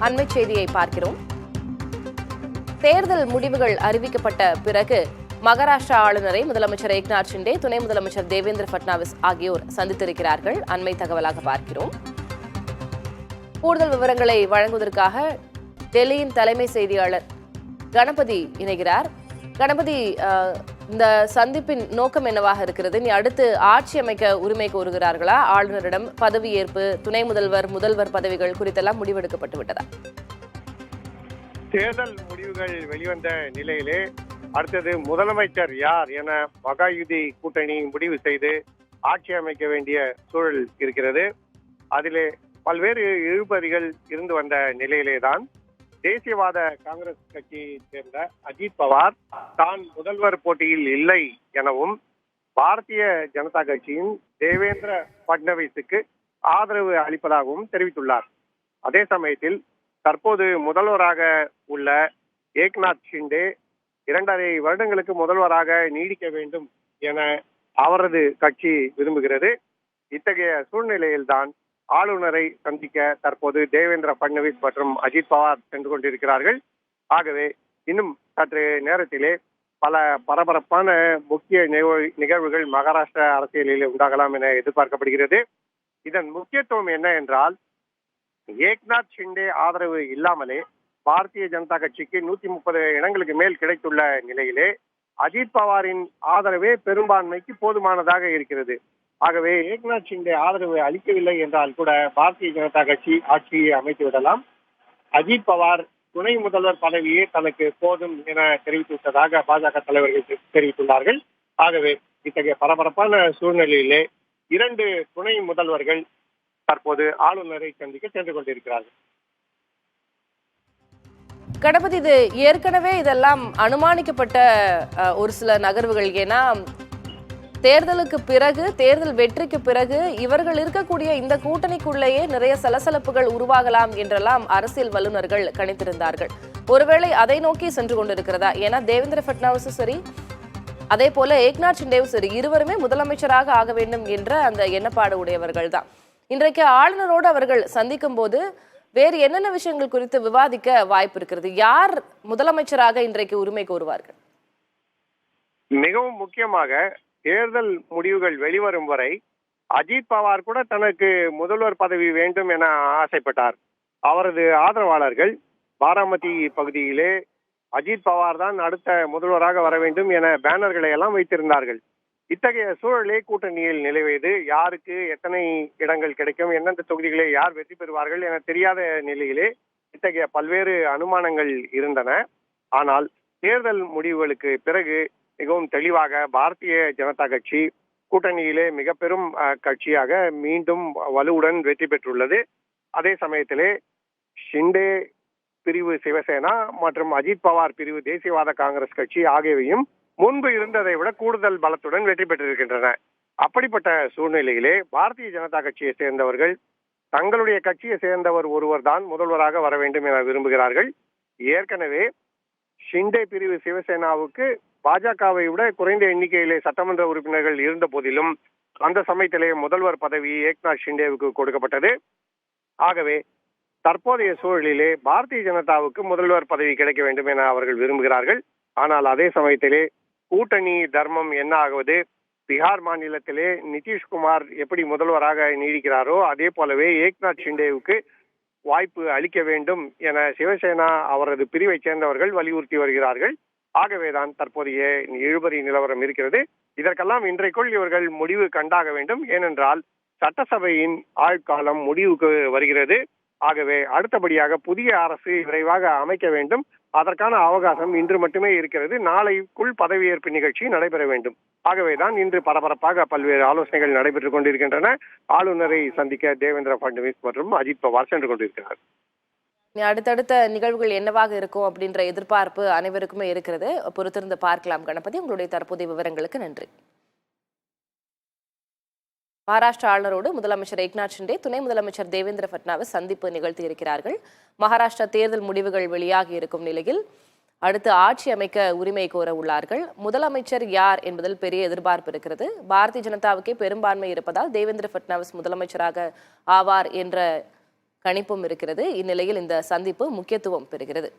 அண்மை செய்தியை பார்க்கிறோம். தேர்தல் முடிவுகள் அறிவிக்கப்பட்ட பிறகு மகாராஷ்டிரா ஆளுநரை முதலமைச்சர் ஏக்நாத் ஷிண்டே, துணை முதலமைச்சர் தேவேந்திர பட்னாவிஸ் ஆகியோர் சந்தித்திருக்கிறார்கள். அண்மை தகவலாக பார்க்கிறோம். கூடுதல் விவரங்களை வழங்குவதற்காக டெல்லியின் தலைமை செய்தியாளர் கணபதி இணைகிறார். கணபதி, இந்த சந்திப்பின் நோக்கம் என்னவாக இருக்கிறது? நீ அடுத்து ஆட்சி அமைக்க உரிமை கோருகிறார்களா? ஆளுநரிடம் பதவியேற்பு, துணை முதல்வர், முதல்வர் பதவிகள் குறித்தெல்லாம் முடிவெடுக்கப்பட்டு விட்டதா? தேர்தல் முடிவுகள் வெளிவந்த நிலையிலே அடுத்தது முதலமைச்சர் யார் என மகாயுதி கூட்டணி முடிவு செய்து ஆட்சி அமைக்க வேண்டிய சூழல் இருக்கிறது. அதிலே பல்வேறு இழுபறிகள் இருந்து வந்த நிலையிலேதான் தேசியவாத காங்கிரஸ் கட்சியை சேர்ந்த அஜித் பவார் தான் முதல்வர் போட்டியில் இல்லை எனவும் பாரதிய ஜனதா கட்சியின் தேவேந்திர பட்னவிஸுக்கு ஆதரவு அளிப்பதாகவும் தெரிவித்துள்ளார். அதே சமயத்தில் தற்போது முதல்வராக உள்ள ஏக்நாத் ஷிண்டே 2.5 வருடங்களுக்கு முதல்வராக நீடிக்க வேண்டும் என அவரது கட்சி விரும்புகிறது. இத்தகைய சூழ்நிலையில்தான் ஆளுநரை சந்திக்க தற்போது தேவேந்திர பட்னவிஸ் மற்றும் அஜித் பவார் சென்று கொண்டிருக்கிறார்கள். ஆகவே இன்னும் சற்று நேரத்திலே பல பரபரப்பான முக்கிய நிகழ்வுகள் மகாராஷ்டிரா அரசியலில் உண்டாகலாம் என எதிர்பார்க்கப்படுகிறது. இதன் முக்கியத்துவம் என்ன என்றால், ஏக்நாத் ஷிண்டே ஆதரவு இல்லாமலே பாரதிய ஜனதா கட்சிக்கு 130 இடங்களுக்கு மேல் கிடைத்துள்ள நிலையிலே அஜித் பவாரின் ஆதரவே பெரும்பான்மைக்கு போதுமானதாக இருக்கிறது. ஆகவே ஏக்நாத் ஷிண்டே ஆதரவு அளிக்கவில்லை என்றால் கூட பாரதிய ஜனதா கட்சி ஆட்சியை அமைத்து விடலாம். அஜித் பவார் துணை முதல்வர் பதவியே தனக்கு போதும் என தெரிவித்துவிட்டதாக பாஜக தலைவர்கள் தெரிவித்துள்ளார்கள். ஆகவே இத்தகைய பரபரப்பான சூழ்நிலையிலே 2 துணை முதல்வர்கள் தற்போது ஆளுநரை சந்திக்க சென்று கொண்டிருக்கிறார்கள். கணபதி, இது ஏற்கனவே இதெல்லாம் அனுமானிக்கப்பட்ட ஒரு சில நகர்வுகள். ஏன்னா தேர்தலுக்கு பிறகு, தேர்தல் வெற்றிக்கு பிறகு இவர்கள் இருக்கக்கூடிய இந்த கூட்டணிக்குள்ளேயே நிறைய சலசலப்புகள் உருவாகலாம் என்றெல்லாம் அரசியல் வல்லுநர்கள் கணித்திருந்தார்கள். ஒருவேளை அதை நோக்கி சென்று கொண்டிருக்கிறதா? ஏன்னா தேவேந்திர பட்னாவிஸும் சரி, அதே போல ஏக்நாத் ஷிண்டேவும் சரி, இருவருமே முதலமைச்சராக ஆக வேண்டும் என்ற அந்த எண்ணப்பாடு உடையவர்கள் தான். இன்றைக்கு ஆளுநரோடு அவர்கள் சந்திக்கும் போது வேறு என்னென்ன விஷயங்கள் குறித்து விவாதிக்க வாய்ப்பு இருக்கிறது? யார் முதலமைச்சராக இன்றைக்கு உரிமை கோருவார்கள்? மிகவும் முக்கியமாக தேர்தல் முடிவுகள் வெளிவரும் வரை அஜித் பவார் கூட தனக்கு முதல்வர் பதவி வேண்டும் என ஆசைப்பட்டார். அவரது ஆதரவாளர்கள் பாராமதி பகுதியிலே அஜித் பவார் தான் அடுத்த முதல்வராக வர வேண்டும் என பேனர்களை எல்லாம் வைத்திருந்தார்கள். இத்தகைய சூழலே கூட்டணியில் நிலவியது. யாருக்கு எத்தனை இடங்கள் கிடைக்கும், எந்தெந்த தொகுதிகளை யார் வெற்றி பெறுவார்கள் என தெரியாத நிலையிலே இத்தகைய பல்வேறு அனுமானங்கள் இருந்தன. ஆனால் தேர்தல் முடிவுகளுக்கு பிறகு மிகவும் தெளிவாக பாரதிய ஜனதா கட்சி கூட்டணியிலே மிக பெரும் கட்சியாக மீண்டும் வலுவுடன் வெற்றி பெற்றுள்ளது. அதே சமயத்திலே ஷிண்டே பிரிவு சிவசேனா மற்றும் அஜித் பவார் பிரிவு தேசியவாத காங்கிரஸ் கட்சி ஆகியவையும் முன்பு இருந்ததை விட கூடுதல் பலத்துடன் வெற்றி பெற்றிருக்கின்றன. அப்படிப்பட்ட சூழ்நிலையிலே பாரதிய ஜனதா கட்சியை சேர்ந்தவர்கள் தங்களுடைய கட்சியை சேர்ந்தவர் ஒருவர் தான் முதல்வராக வர வேண்டும் என விரும்புகிறார்கள். ஏற்கனவே ஷிண்டே பிரிவு சிவசேனாவுக்கு பாஜகவை விட குறைந்த எண்ணிக்கையிலே சட்டமன்ற உறுப்பினர்கள் இருந்த போதிலும் அந்த சமயத்திலே முதல்வர் பதவி ஏக்நாத் ஷிண்டேவுக்கு கொடுக்கப்பட்டது. ஆகவே தற்போதைய சூழலிலே பாரதிய ஜனதாவுக்கு முதல்வர் பதவி கிடைக்க வேண்டும் என அவர்கள் விரும்புகிறார்கள். ஆனால் அதே சமயத்திலே கூட்டணி தர்மம் என்ன ஆகுவது? பீகார் மாநிலத்திலே நிதிஷ்குமார் எப்படி முதல்வராக நீடிக்கிறாரோ அதே போலவே ஏக்நாத் ஷிண்டேவுக்கு வாய்ப்பு அளிக்க வேண்டும் என சிவசேனா அவரது பிரிவை சேர்ந்தவர்கள் வலியுறுத்தி வருகிறார்கள். ஆகவேதான் தற்போதைய இழுபறி நிலவரம் இருக்கிறது. இதற்கெல்லாம் இன்றைக்குள் இவர்கள் முடிவு கண்டாக வேண்டும். ஏனென்றால் சட்டசபையின் ஆட்காலம் முடிவுக்கு வருகிறது. ஆகவே அடுத்தபடியாக புதிய அரசு விரைவாக அமைக்க வேண்டும். அதற்கான அவகாசம் இன்று மட்டுமே இருக்கிறது. நாளைக்குள் பதவியேற்பு நிகழ்ச்சி நடைபெற வேண்டும். ஆகவேதான் இன்று பரபரப்பாக பல்வேறு ஆலோசனைகள் நடைபெற்றுக் கொண்டிருக்கின்றன. ஆளுநரை சந்திக்க தேவேந்திர பட்னவிஸ் மற்றும் அஜித் பவார் சென்று கொண்டிருக்கிறார். அடுத்தடுத்த நிகழ்வுகள் என்னவாக இருக்கும் அப்படின்ற எதிர்பார்ப்பு அனைவருக்குமே இருக்கிறது. பொறுத்திருந்து பார்க்கலாம். கணபதி, உங்களுடைய தற்போதைய விவரங்களுக்கு நன்றி. மகாராஷ்டிரா ஆளுநரோடு முதலமைச்சர் ஏக்நாத் ஷிண்டே, துணை முதலமைச்சர் தேவேந்திர பட்னாவிஸ் சந்திப்பு நிகழ்த்தி இருக்கிறார்கள். மகாராஷ்டிரா தேர்தல் முடிவுகள் வெளியாகி இருக்கும் நிலையில் அடுத்து ஆட்சி அமைக்க உரிமை கோர உள்ளார்கள். முதலமைச்சர் யார் என்பதில் பெரிய எதிர்பார்ப்பு இருக்கிறது. பாரதிய ஜனதாவுக்கே பெரும்பான்மை இருப்பதால் தேவேந்திர பட்னாவிஸ் முதலமைச்சராக ஆவார் என்ற கணிப்பும் இருக்கிறது. இந்நிலையில் இந்த சந்திப்பு முக்கியத்துவம் பெறுகிறது.